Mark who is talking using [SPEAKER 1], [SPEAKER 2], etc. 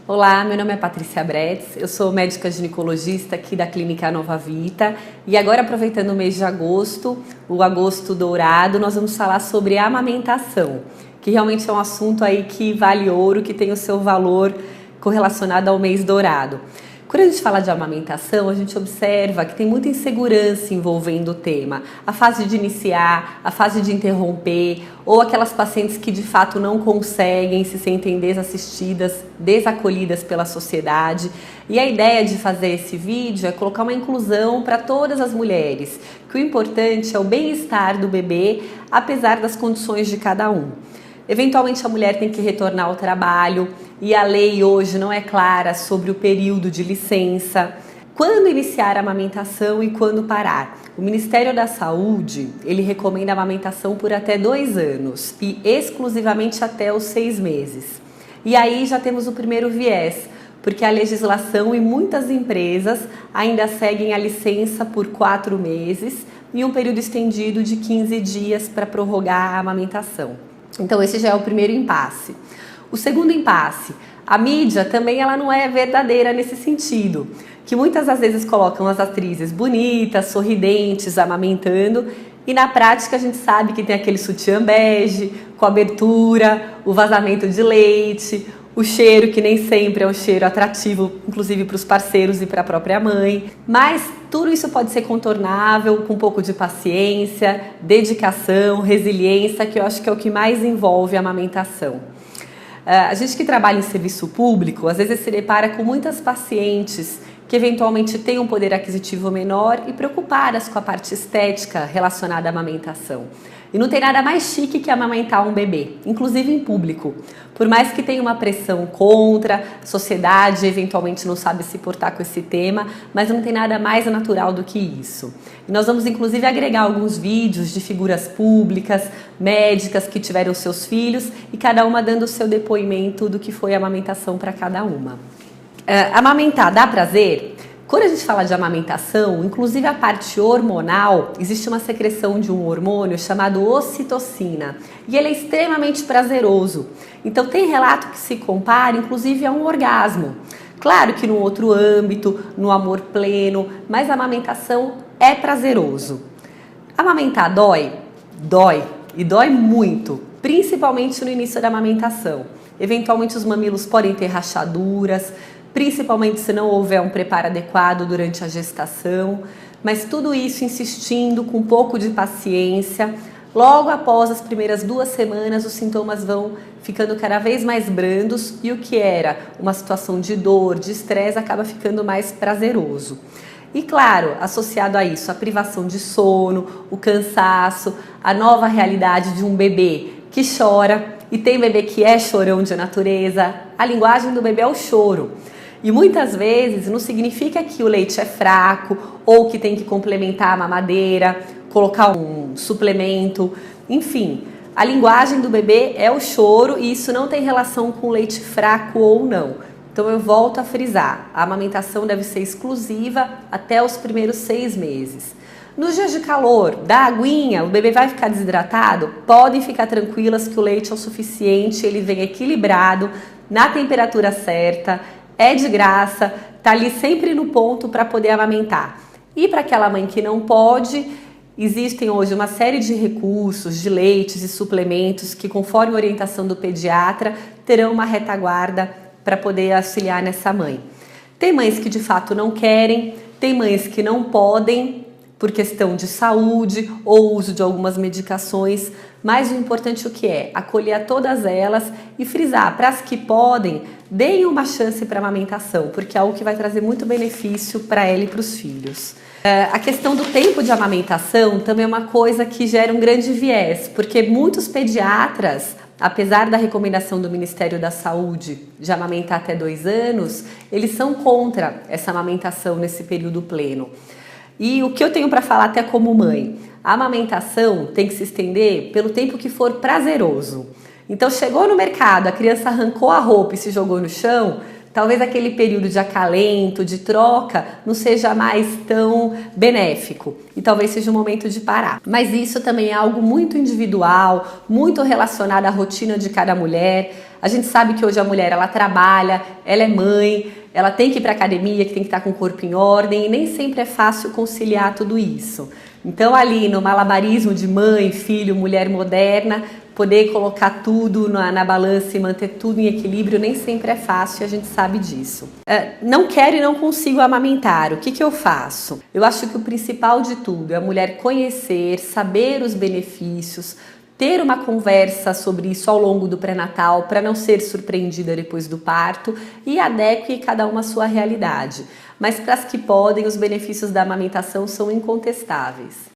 [SPEAKER 1] Olá, meu nome é Patrícia Bretz, eu sou médica ginecologista aqui da Clínica Nova Vita e agora, aproveitando o mês de agosto, o agosto dourado, nós vamos falar sobre a amamentação, que realmente é um assunto aí que vale ouro, que tem o seu valor correlacionado ao mês dourado. Quando a gente fala de amamentação, a gente observa que tem muita insegurança envolvendo o tema. A fase de iniciar, a fase de interromper, ou aquelas pacientes que de fato não conseguem, se sentem desassistidas, desacolhidas pela sociedade. E a ideia de fazer esse vídeo é colocar uma inclusão para todas as mulheres, que o importante é o bem-estar do bebê, apesar das condições de cada um. Eventualmente a mulher tem que retornar ao trabalho e a lei hoje não é clara sobre o período de licença, quando iniciar a amamentação e quando parar. O Ministério da Saúde, ele recomenda a amamentação por até 2 anos e exclusivamente até os 6 meses. E aí já temos o primeiro viés, porque a legislação e muitas empresas ainda seguem a licença por 4 meses e um período estendido de 15 dias para prorrogar a amamentação. Então esse já é o primeiro impasse. O segundo impasse, a mídia também ela não é verdadeira nesse sentido, que muitas das vezes colocam as atrizes bonitas, sorridentes, amamentando, e na prática a gente sabe que tem aquele sutiã bege, com abertura, o vazamento de leite, o cheiro que nem sempre é um cheiro atrativo, inclusive para os parceiros e para a própria mãe. Mas tudo isso pode ser contornável com um pouco de paciência, dedicação, resiliência, que eu acho que é o que mais envolve a amamentação. A gente que trabalha em serviço público, às vezes se depara com muitas pacientes que eventualmente têm um poder aquisitivo menor e preocupadas com a parte estética relacionada à amamentação. E não tem nada mais chique que amamentar um bebê, inclusive em público. Por mais que tenha uma pressão contra, a sociedade eventualmente não sabe se portar com esse tema, mas não tem nada mais natural do que isso. E nós vamos inclusive agregar alguns vídeos de figuras públicas, médicas que tiveram seus filhos e cada uma dando o seu depoimento do que foi a amamentação para cada uma. Amamentar dá prazer? Quando a gente fala de amamentação, inclusive a parte hormonal, existe uma secreção de um hormônio chamado ocitocina e ele é extremamente prazeroso. Então tem relato que se compara inclusive a um orgasmo. Claro que num outro âmbito, no amor pleno, mas a amamentação é prazeroso. Amamentar dói? Dói, e dói muito, principalmente no início da amamentação. Eventualmente os mamilos podem ter rachaduras, principalmente se não houver um preparo adequado durante a gestação, mas tudo isso insistindo com um pouco de paciência. Logo após as primeiras 2 semanas, os sintomas vão ficando cada vez mais brandos e o que era uma situação de dor, de estresse, acaba ficando mais prazeroso. E claro, associado a isso, a privação de sono, o cansaço, a nova realidade de um bebê que chora, e tem bebê que é chorão de natureza, a linguagem do bebê é o choro. E muitas vezes não significa que o leite é fraco ou que tem que complementar a mamadeira, colocar um suplemento, enfim. A linguagem do bebê é o choro e isso não tem relação com leite fraco ou não. Então eu volto a frisar, a amamentação deve ser exclusiva até os primeiros 6 meses. Nos dias de calor, da aguinha, o bebê vai ficar desidratado? Podem ficar tranquilas que o leite é o suficiente, ele vem equilibrado, na temperatura certa, é de graça, tá ali sempre no ponto para poder amamentar. E para aquela mãe que não pode, existem hoje uma série de recursos, de leites e suplementos que, conforme a orientação do pediatra, terão uma retaguarda para poder auxiliar nessa mãe. Tem mães que de fato não querem, tem mães que não podem, por questão de saúde ou uso de algumas medicações, mas o importante o que é? Acolher a todas elas e frisar, para as que podem, deem uma chance para a amamentação, porque é algo que vai trazer muito benefício para ela e para os filhos. A questão do tempo de amamentação também é uma coisa que gera um grande viés, porque muitos pediatras, apesar da recomendação do Ministério da Saúde de amamentar até 2 anos, eles são contra essa amamentação nesse período pleno. E o que eu tenho para falar até como mãe? A amamentação tem que se estender pelo tempo que for prazeroso. Então chegou no mercado, a criança arrancou a roupa e se jogou no chão, talvez aquele período de acalento, de troca, não seja mais tão benéfico e talvez seja o momento de parar. Mas isso também é algo muito individual, muito relacionado à rotina de cada mulher. A gente sabe que hoje a mulher, ela trabalha, ela é mãe, ela tem que ir para a academia, que tem que estar com o corpo em ordem, e nem sempre é fácil conciliar tudo isso. Então ali no malabarismo de mãe, filho, mulher moderna, poder colocar tudo na balança e manter tudo em equilíbrio nem sempre é fácil e a gente sabe disso. Não quero e não consigo amamentar, o que eu faço? Eu acho que o principal de tudo é a mulher conhecer, saber os benefícios, ter uma conversa sobre isso ao longo do pré-natal para não ser surpreendida depois do parto e adeque cada uma à sua realidade. Mas para as que podem, os benefícios da amamentação são incontestáveis.